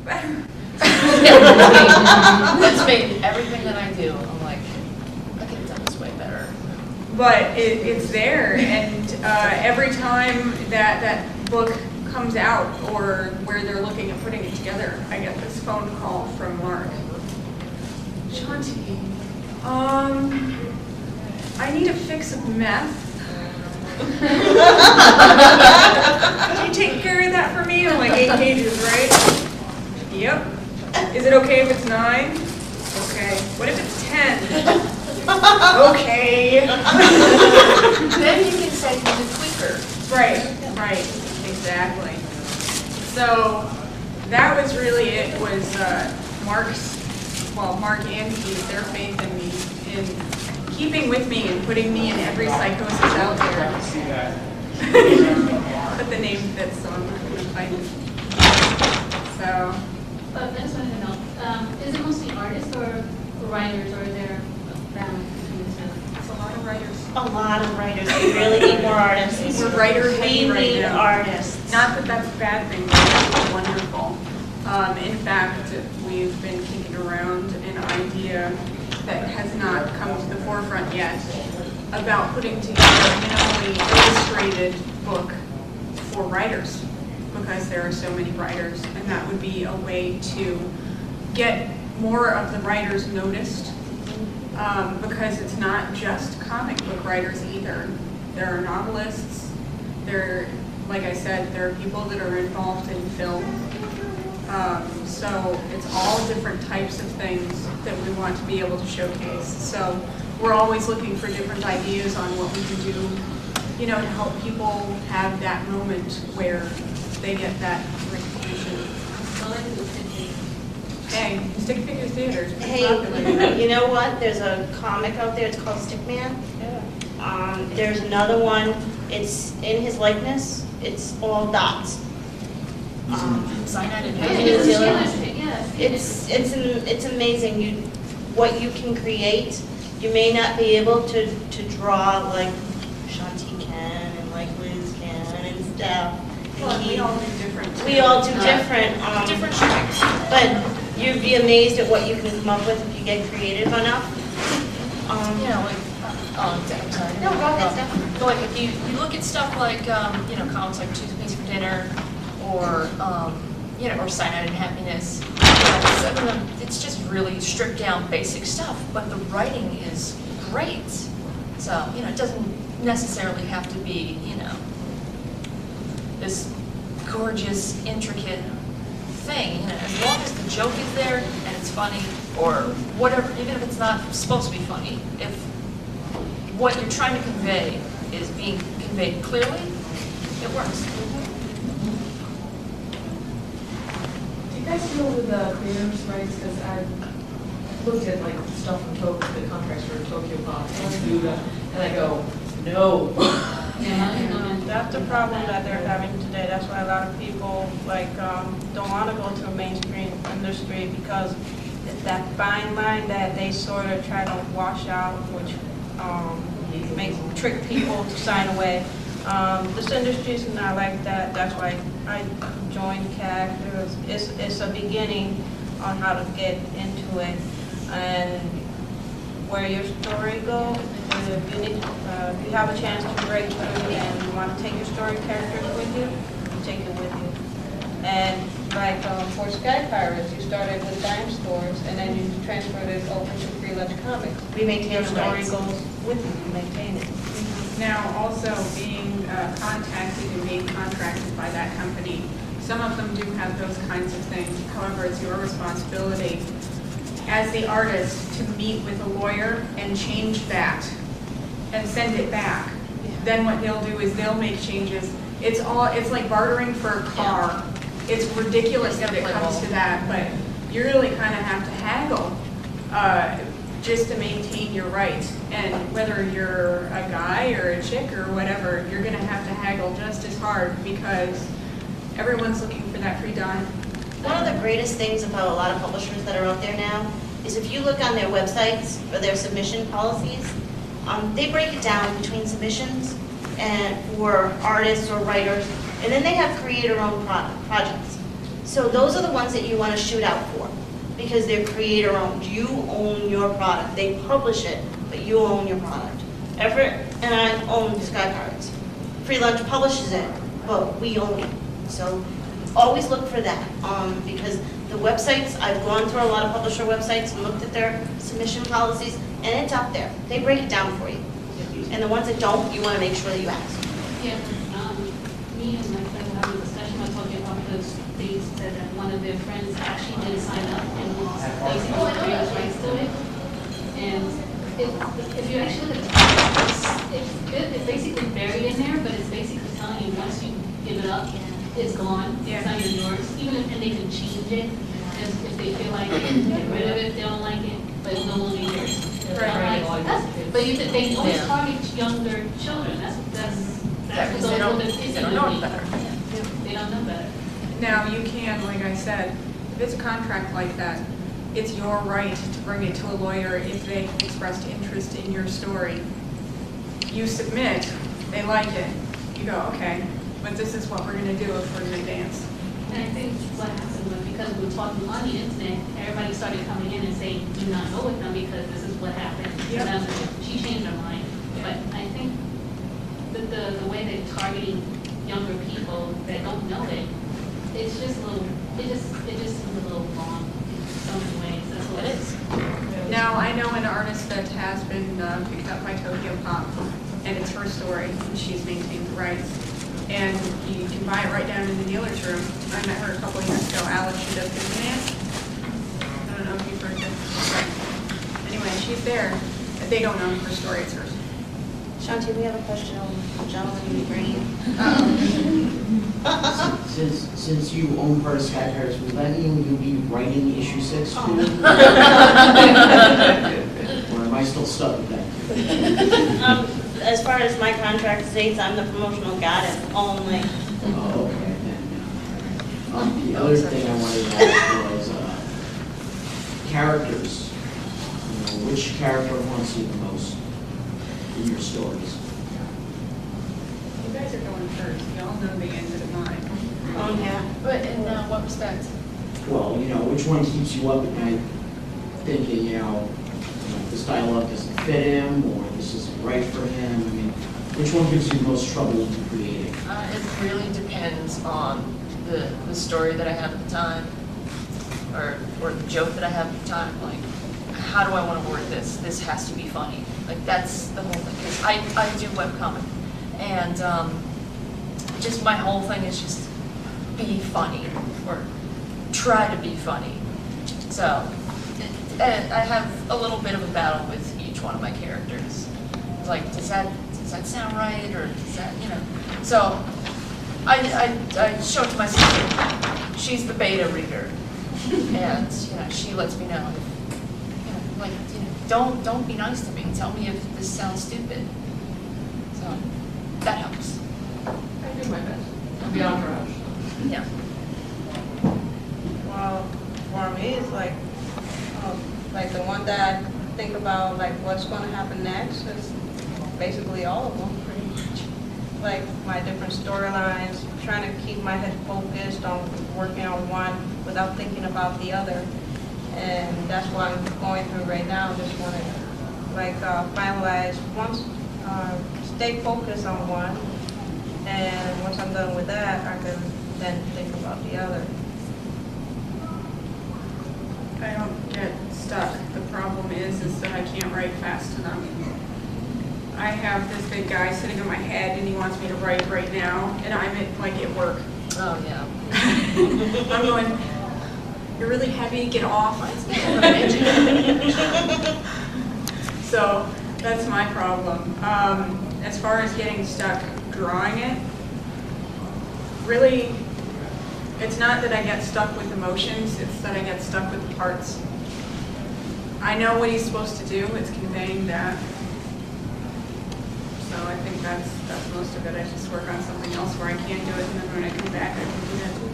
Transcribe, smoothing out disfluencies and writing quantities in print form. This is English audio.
better. It's made everything that I do, I'm like, I could have done this way better. But it's there, and every time that book comes out, or where they're looking at putting it together, I get this phone call from Mark. Shanti, I need a fix of meth. Can you take care of that for me? I'm like, 8 pages, right? Yep. Is it okay if it's 9? Okay. What if it's 10? Okay. Then you can say to the tweaker. Right, exactly. So that was really it, was Mark and Keith, their faith in me, in keeping with me and putting me in every psychosis out there. But the name fits, so I'm not going to fight it. So. But I just wanted to know, is it mostly artists or writers, or is there a balance between the two? It's a lot of writers. A lot of writers. We really need more artists. We're writer heavy We right need now. artists. Not that that's a bad thing, it's wonderful. In fact, we've been kicking around an idea that has not come to the forefront yet about putting together a minimally illustrated book for writers, because there are so many writers, and that would be a way to get more of the writers noticed, because it's not just comic book writers either. There are novelists, like I said, there are people that are involved in film. So it's all different types of things that we want to be able to showcase. So we're always looking for different ideas on what we can do, to help people have that moment where they get that recognition. Hey, Stick Figure Theater is pretty popular. Hey, you know what? There's a comic out there, it's called Stickman. Yeah. There's another one, it's in his likeness, it's all dots. Cyanide and Yeah, happiness. It's amazing what you can create. You may not be able to draw like Shanti can and like Liz can and stuff. Well, we all do different. We all do different. Different strengths. But you'd be amazed at what you can come up with if you get creative enough. Like, I'm sorry. No, go ahead, Steph. But like, if you look at stuff like, comics like Toothpaste for Dinner, or, or Cyanide and Happiness, some of them, it's just really stripped down basic stuff, but the writing is great. So, it doesn't necessarily have to be, this gorgeous, intricate thing. As long as the joke is there and it's funny, or whatever, even if it's not supposed to be funny, if what you're trying to convey is being conveyed clearly, it works. Do you guys deal with creators' rights? Because I looked at like stuff from Tokyo, the contracts for Tokyo Pop and Buddha, and I go, no. That's the problem that they're having today. That's why a lot of people don't want to go to the mainstream industry, because it's that fine line that they sort of try to wash out, which trick people to sign away. This industry is not like that. That's why I joined CAC. It's a beginning on how to get into it, and where your story goes. If you have a chance to break through and you want to take your story characters with you, you take it with you. And for Sky Pirates, you started with dime stores, and then you transferred it over to Free Lunch Comics. We maintain Your the story rights. goes with you, you maintain it. Now, also being contacted and being contracted by that company, some of them do have those kinds of things. However, it's your responsibility as the artist to meet with a lawyer and change that and send it back. Then what they'll do is they'll make changes. It's like bartering for a car. It's ridiculous that it comes to that, but you really kind of have to haggle just to maintain your rights. And whether you're a guy or a chick or whatever, you're going to have to haggle just as hard, because everyone's looking for that free dime. One of the greatest things about a lot of publishers that are out there now is if you look on their websites or their submission policies, they break it down between submissions and for artists or writers, and then they have creator-owned projects. So those are the ones that you want to shoot out for, because they're creator owned. You own your product. They publish it, but you own your product. Everett and I own Sky Cards. Free Lunch publishes it, but we own it. So always look for that, because the websites, I've gone through a lot of publisher websites and looked at their submission policies, and it's up there. They break it down for you. And the ones that don't, you want to make sure that you ask. Yeah, me and my friend were having a discussion, I told you about because they said that one of their friends actually did sign up and was basically creative rights to it. And if you actually look at the, it's basically buried in there, but it's basically telling you once you give it up, it's gone, it's not even yours. Even if, and they can change it, if they feel like it, get rid of it if they don't like it, but it's no longer yours. But they always target younger children, that's Because they don't know better. They don't know better. Now, you can, like I said, if it's a contract like that, it's your right to bring it to a lawyer if they expressed interest in your story. You submit, they like it, you go, okay, but this is what we're gonna do if we're gonna dance. And I think what happened was because we were talking on the internet, everybody started coming in and saying, do not go with them because this is what happened. Yep. And she changed her mind. But I think that the way they're targeting younger people that don't know it, it's just a little, it just seems a little wrong in so many ways. That's what it is. Now, I know an artist that has been picked up by Tokyo Pop, and it's her story, and she's maintained the rights. And you can buy it right down in the dealer's room. I met her a couple of years ago. Alex, she does finance. I don't know if you've heard of it. Anyway, she's there. They don't own her story, it's hers. Shanti, we have a question on the gentleman in the green. Since you own part of Sky Paris, will that mean you'll be writing issue 6 too? Or am I still stuck with that? As far as my contract states, I'm the promotional goddess only. Oh, okay, then. The other thing I wanted to ask was characters. You know, which character haunts you the most in your stories? You guys are going first. Y'all know the end of the line. Oh, yeah. But in what respect? Well, you know, which one keeps you up at night thinking, this dialogue doesn't fit him, or this isn't right for him? I mean, which one gives you the most trouble in creating? It really depends on the story that I have at the time, or the joke that I have at the time. Like, how do I want to word this? This has to be funny. Like, that's the whole thing. Because I do webcomic, and just my whole thing is just be funny, or try to be funny. So, and I have a little bit of a battle with each one of my characters. Like, does that sound right, or does that, So, I show it to my sister. She's the beta reader, and she lets me know. Don't be nice to me. Tell me if this sounds stupid. So that helps. I do my best. I'll be entourage. Yeah. Well, for me, it's like the one that I think about, like, what's going to happen next is basically all of them, pretty much. Like, my different storylines, trying to keep my head focused on working on one without thinking about the other. And that's what I'm going through right now. Just want to, finalize once, stay focused on one. And once I'm done with that, I can then think about the other. I don't get stuck. The problem is that I can't write fast enough. I have this big guy sitting on my head, and he wants me to write right now, and I'm at work. Oh yeah. I'm going, you're really heavy, get off. So that's my problem. As far as getting stuck drawing it, really, it's not that I get stuck with emotions, it's that I get stuck with the parts. I know what he's supposed to do, it's conveying that. So I think that's most of it. I just work on something else where I can't do it, and then when I come back, I can do that too.